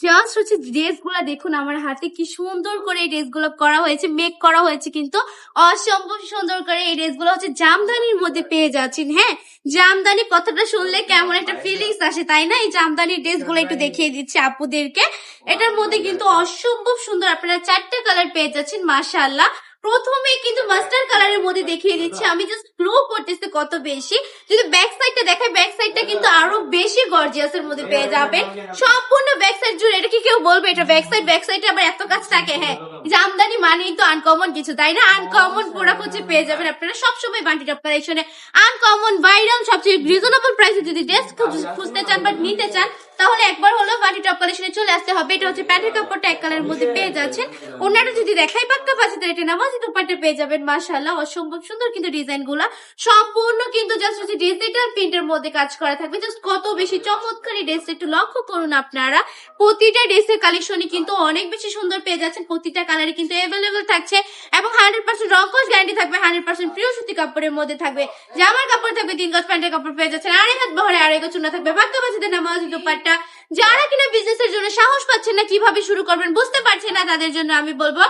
Just হচ্ছে dress গুলা দেখুন আমার হাতে কি সুন্দর করে এই ড্রেস গুলো করা হয়েছে, মেক করা হয়েছে কিন্তু অসম্ভব সুন্দর করে। এই ড্রেস গুলো হচ্ছে জামদানির মধ্যে পেয়ে যাচ্ছেন। হ্যাঁ, জামদানি কথাটা শুনলে কেমন একটা ফিলিংস আসে তাই না? এই জামদানির ড্রেস গুলো একটু দেখিয়ে দিচ্ছি আপুদেরকে। এটার মধ্যে কিন্তু অসম্ভব সুন্দর আপনারা 4টা কালার পেয়ে যাচ্ছেন মাশাআল্লাহ। প্রথমে কিন্তু মাস্টার কালারের মধ্যে দেখিয়ে দিচ্ছি আমি, জাস্ট গ্লো করতেছে কত বেশি। যদি ব্যাক সাইডটা দেখায়, ব্যাক সাইডটা কিন্তু আরো বেশি গর্জিয়াস এর মধ্যে পেয়ে যাবেন সম্পূর্ণ ব্যাক সাইড জুড়ে। এটা কি কেউ বলবে এটা ব্যাক সাইড? ব্যাক সাইডে আবার এত কাজ থাকে? হ্যাঁ, জামদানি মানেই তো আনকমন কিছু তাই না? আনকমন প্রোডাক্ট হচ্ছে পেয়ে যাবেন আপনারা সবসময় বান্টি টপ কালেকশনে। আনকমন ভাইরাল সবচেয়ে রিজনেবল প্রাইসে যদি ড্রেস খুঁজতে চান বা নিতে চান তাহলে একবার হলো বান্টি টপ কালেকশনে চলে আসতে হবে। এটা হচ্ছে প্যান্টের কাপড়টা এক কালারের মধ্যে পেয়ে যাচ্ছেন। ওনাটা যদি দেখাই পাক্কা পাঁচিতে এটা নামাজি দুপাট্টা পেয়ে যাবেন মাশাআল্লাহ। অসম্ভব সুন্দর কিন্তু ডিজাইন গুলা সম্পূর্ণ কিন্তু জাস্ট হচ্ছে ডিজিটাল প্রিন্টের মধ্যে কাজ করা থাকবে। জাস্ট কত বেশি চমৎকার এই ড্রেসটা একটু লক্ষ্য করুন আপনারা। প্রতিটা ড্রেসের কালেকশনই কিন্তু অনেক বেশি সুন্দর পেয়ে যাচ্ছেন। প্রতিটা কালারে কিন্তু অ্যাভেলেবল থাকছে এবং 100% রংকশ গ্যারান্টি থাকবে। 100% প্রিয় সুতি কাপড়ের মধ্যে থাকবে। জামার কাপড় থাকবে 3 গজ, প্যান্টের কাপড় পেয়ে যাচ্ছেন 2.5 হাত বহরে 2.5 গজ চুনা থাকবে। পাক্কা পাঁচিতে নামাজি দুপাট্টা। যারা কিনা বিজনেসের জন্য সাহস পাচ্ছেন না, কিভাবে শুরু করবেন বুঝতে পারছেন না, তাদের জন্য আমি বলবো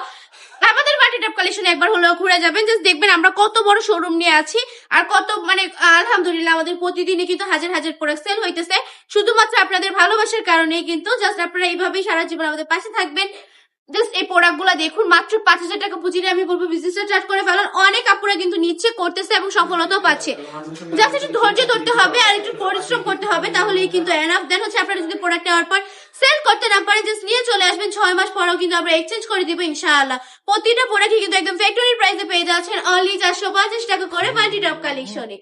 আমাদের বান্টি টপ কালেকশন একবার হলেও ঘুরে যাবেন। জাস্ট দেখবেন আমরা কত বড় শোরুম নিয়ে আছি আর কত মানে আলহামদুলিল্লাহ আমাদের প্রতিদিনই কিন্তু হাজার হাজার প্রোডাক্ট সেল হইতেছে শুধুমাত্র আপনাদের ভালোবাসার কারণেই। কিন্তু জাস্ট আপনারা এইভাবেই সারা জীবন আমাদের পাশে থাকবেন। জাস্ট এই প্রোডাক্ট গুলা দেখুন, মাত্র 5,000 টাকা পুঁজি নিয়ে আমি বলবো বিজনেসটা স্টার্ট করে ফেলার। অনেক আপুরা কিন্তু নিচ্ছে, করতেছে এবং সফলতাও পাচ্ছে। জাস্ট একটু ধৈর্য ধরতে হবে আর একটু পরিশ্রম করতে হবে, তাহলেই কিন্তু এনাফ। দেন হচ্ছে আপনারা যদি প্রোডাক্ট নেওয়ার পর সেল করতে না পারেন জাস্ট নিয়ে চলে আসবেন, 6 মাস পরেও কিন্তু আমরা এক্সচেঞ্জ করে দিব ইনশাআল্লাহ। প্রতিটা প্রোডাক্টই কিন্তু একদম ফ্যাক্টরি প্রাইসে পেয়ে যাচ্ছেন অনলি 450 টাকা করে বান্টি টপ কালেকশনে।